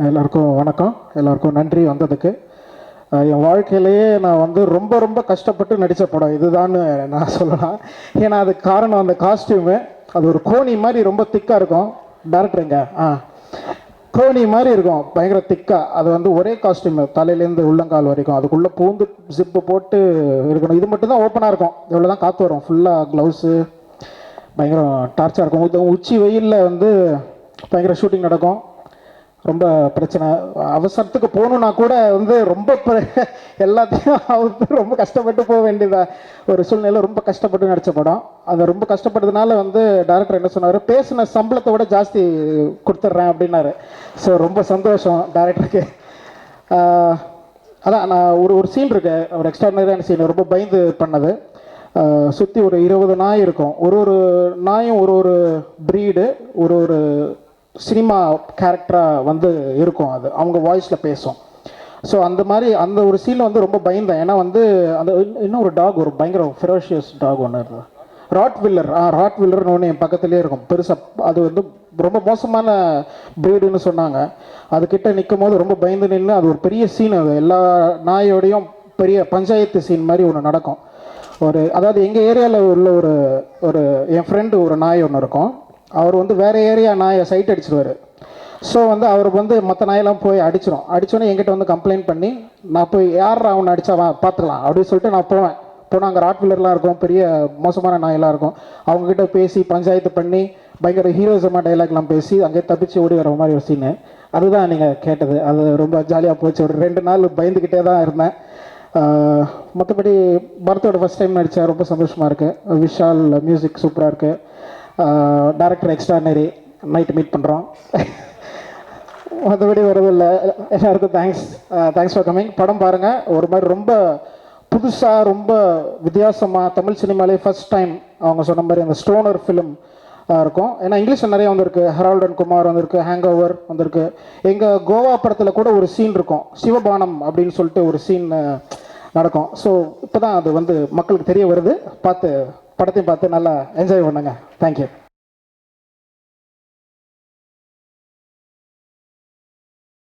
எல்லாருக்கும் வணக்கம். எல்லாருக்கும் நன்றி வந்ததுக்கு. என் வாழ்க்கையிலேயே நான் வந்து ரொம்ப ரொம்ப கஷ்டப்பட்டு நடித்த படம் இதுதான்னு நான் சொல்லலாம். ஏன்னா அதுக்கு காரணம் அந்த காஸ்டியூமு. அது ஒரு கோணி மாதிரி ரொம்ப திக்காக இருக்கும். டேரக்டருங்க கோணி மாதிரி இருக்கும், பயங்கர திக்காக. அது வந்து ஒரே காஸ்டியூமு, தலையிலேருந்து உள்ளங்கால் வரைக்கும். அதுக்குள்ளே பூந்து ஜிப்பு போட்டு இருக்கணும். இது மட்டும் தான் ஓப்பனாக இருக்கும், இவ்வளோ தான் காற்று வரும். ஃபுல்லாக க்ளவுஸு, பயங்கர டார்ச்சாக இருக்கும். உச்சி வெயிலில் வந்து பயங்கர ஷூட்டிங் நடக்கும். ரொம்ப பிரச்சனை. அவசரத்துக்கு போகணுன்னா கூட வந்து ரொம்ப எல்லாத்தையும் அவருக்கு ரொம்ப கஷ்டப்பட்டு போக வேண்டியதா ஒரு சூழ்நிலை. ரொம்ப கஷ்டப்பட்டு நடித்த படம். அதை ரொம்ப கஷ்டப்பட்டதுனால வந்து டேரக்டர் என்ன சொன்னார், பேசின சம்பளத்தை விட ஜாஸ்தி கொடுத்துட்றேன் அப்படின்னாரு. ஸோ ரொம்ப சந்தோஷம் டேரக்டருக்கு. அதான் நான் ஒரு சீன் இருக்கு, ஒரு எக்ஸ்ட்ராடினரியான சீன், ரொம்ப பயந்து பண்ணது. சுற்றி ஒரு 20 நாய் இருக்கும். ஒரு நாயும் ஒரு ப்ரீடு, ஒரு சினிமா கேரக்டராக வந்து இருக்கும். அது அவங்க வாய்ஸில் பேசும். ஸோ அந்த மாதிரி அந்த ஒரு சீனில் வந்து ரொம்ப பயந்தேன். ஏன்னா வந்து அந்த இன்னும் ஒரு டாக், ஒரு பயங்கர ஃபெரோஷியஸ் டாக் ஒன்று இருக்குது, ராட் வில்லர்னு ஒன்று என் பக்கத்துலேயே இருக்கும் பெருசாக. அது வந்து ரொம்ப மோசமான ப்ரீடுன்னு சொன்னாங்க. அதுக்கிட்ட நிற்கும் போது ரொம்ப பயந்து நின்று, அது ஒரு பெரிய சீன். அது எல்லா நாயோடையும் பெரிய பஞ்சாயத்து சீன் மாதிரி ஒன்று நடக்கும். அதாவது எங்கள் ஏரியாவில் உள்ள ஒரு என் ஃப்ரெண்டு ஒரு நாய் ஒன்று இருக்கும். அவர் வந்து வேறு ஏரியா நாயை சைட் அடிச்சிடுவார். ஸோ வந்து அவருக்கு வந்து மற்ற நாயெல்லாம் போய் அடித்தோன்னே என்கிட்ட வந்து கம்ப்ளைண்ட் பண்ணி, நான் போய் யார் அவனை அடித்தா பார்த்துக்கலாம் அப்படின்னு சொல்லிட்டு நான் போனால் அங்கே ராட்வில்லர்லாம் இருக்கும், பெரிய மோசமான நாயெல்லாம் இருக்கும். அவங்கக்கிட்ட பேசி பஞ்சாயத்து பண்ணி பயங்கர ஹீரோசமாக டைலாக்லாம் பேசி அங்கே தப்பிச்சு ஓடி வர மாதிரி ஒரு சீனு. அதுதான் நீங்கள் கேட்டது. அது ரொம்ப ஜாலியாக போச்சு. ஒரு 2 நாள் பயந்துக்கிட்டே தான் இருந்தேன். மற்றபடி பரத்தோட ஃபஸ்ட் டைம் நடித்தேன், ரொம்ப சந்தோஷமாக இருக்குது. விஷால் மியூசிக் சூப்பராக இருக்குது. டைரக்டர் எக்ஸ்ட்ராடினரி, நைட்டு மீட் பண்ணுறோம். மற்றபடி வரதில்லை. எல்லாருக்கும் தேங்க்ஸ் ஃபார் கம்மிங். படம் பாருங்கள். ஒரு மாதிரி ரொம்ப புதுசாக, ரொம்ப வித்தியாசமாக, தமிழ் சினிமாலே ஃபஸ்ட் டைம் அவங்க சொன்ன மாதிரி அந்த ஸ்டோனர் ஃபிலிம் இருக்கும். ஏன்னா இங்கிலீஷில் நிறைய வந்திருக்கு, ஹெரால்ட் அண்ட் குமார் வந்திருக்கு, ஹேங் ஓவர் வந்திருக்கு. எங்கள் கோவா படத்தில் கூட ஒரு சீன் இருக்கும், சிவபானம் அப்படின்னு சொல்லிட்டு ஒரு சீன் நடக்கும். ஸோ இப்போ தான் அது வந்து மக்களுக்கு தெரிய வருது. படத்தையும் பார்த்து நல்லா என்ஜாய் பண்ணுங்க. தேங்க்யூ.